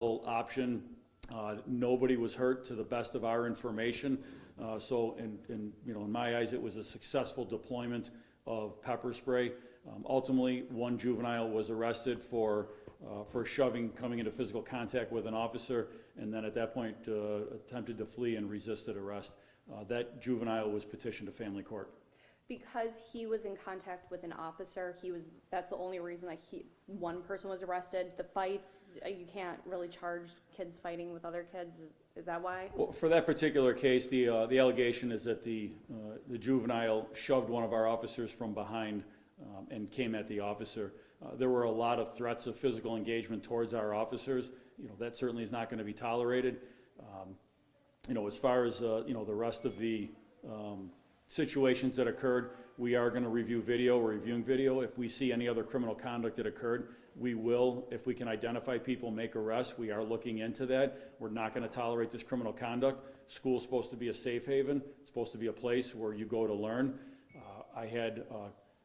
option. Nobody was hurt to the best of our information. So in my eyes, it was a successful deployment of pepper spray. Ultimately, one juvenile was arrested for coming into physical contact with an officer, and then at that point attempted to flee and resisted arrest. That juvenile was petitioned to family court. Because he was in contact with an officer, that's the only reason that one person was arrested. The fights, you can't really charge kids fighting with other kids. Is that why? Well, for that particular case, the allegation is that the juvenile shoved one of our officers from behind and came at the officer. There were a lot of threats of physical engagement towards our officers. That certainly is not going to be tolerated. As far as the rest of the situations that occurred, we are going to review video. We're reviewing video. If we see any other criminal conduct that occurred, we will, if we can identify people, make arrests. We are looking into that. We're not going to tolerate this criminal conduct. School's supposed to be a safe haven. It's supposed to be a place where you go to learn. I had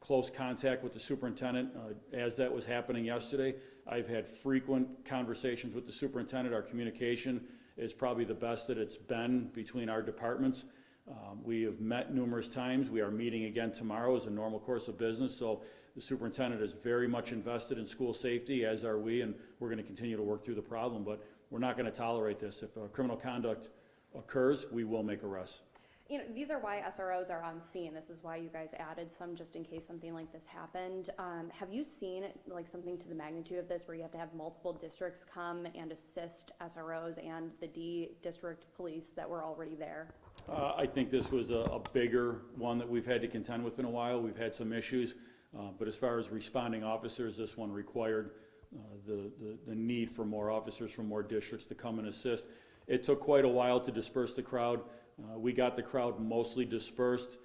close contact with the superintendent as that was happening yesterday. I've had frequent conversations with the superintendent. Our communication is probably the best that it's been between our departments. We have met numerous times. We are meeting again tomorrow as a normal course of business. So the superintendent is very much invested in school safety, as are we, and we're going to continue to work through the problem. But we're not going to tolerate this. If criminal conduct occurs, we will make arrests. These are why SROs are on scene. This is why you guys added some just in case something like this happened. Have you seen something to the magnitude of this where you have to have multiple districts come and assist SROs and the D district police that were already there? I think this was a bigger one that we've had to contend with in a while. We've had some issues, but as far as responding officers, this one required the need for more officers from more districts to come and assist. It took quite a while to disperse the crowd. We got the crowd mostly dispersed,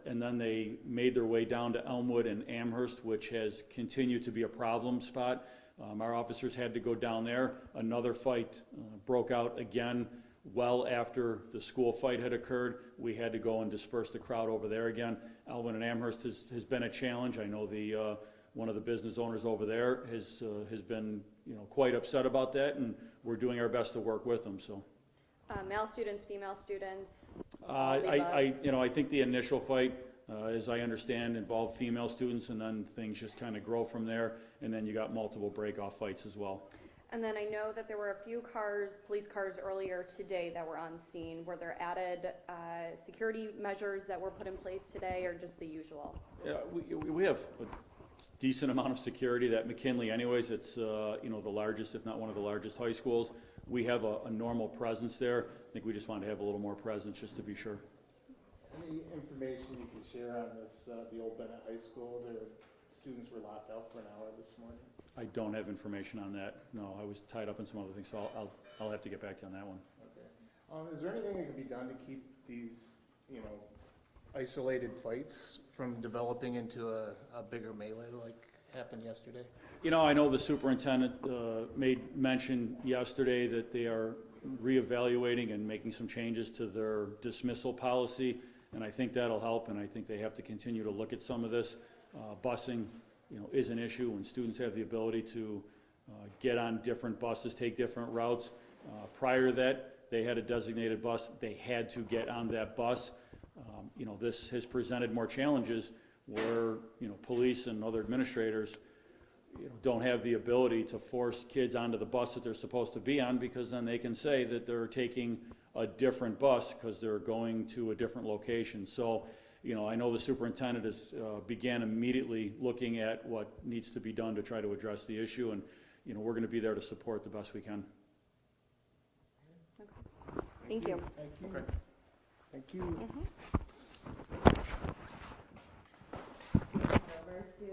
and then they made their way down to Elmwood and Amherst, which has continued to be a problem spot. Our officers had to go down there. Another fight broke out again well after the school fight had occurred. We had to go and disperse the crowd over there again. Elmwood and Amherst has been a challenge. I know one of the business owners over there has been quite upset about that, and we're doing our best to work with them. So. Male students, female students? I think the initial fight, as I understand, involved female students, and then things just kind of grow from there, and then you got multiple break-off fights as well. And then I know that there were a few police cars earlier today that were on scene. Were there added security measures that were put in place today, or just the usual? Yeah, we have a decent amount of security. That McKinley anyways, it's the largest, if not one of the largest high schools. We have a normal presence there. I think we just want to have a little more presence just to be sure. Any information you can share on this, the old Bennett High School? The students were locked out for an hour this morning. I don't have information on that. No, I was tied up in some other things, so I'll have to get back to you on that one. Okay. Is there anything that can be done to keep these, isolated fights from developing into a bigger melee like happened yesterday? I know the superintendent made mention yesterday that they are reevaluating and making some changes to their dismissal policy, and I think that'll help, and I think they have to continue to look at some of this. Busing, is an issue when students have the ability to get on different buses, take different routes. Prior to that, they had a designated bus. They had to get on that bus. This has presented more challenges where, police and other administrators don't have the ability to force kids onto the bus that they're supposed to be on, because then they can say that they're taking a different bus because they're going to a different location. So, I know the superintendent has began immediately looking at what needs to be done to try to address the issue, and we're going to be there to support the best we can. Okay. Thank you. Thank you. Okay. Thank you. Over to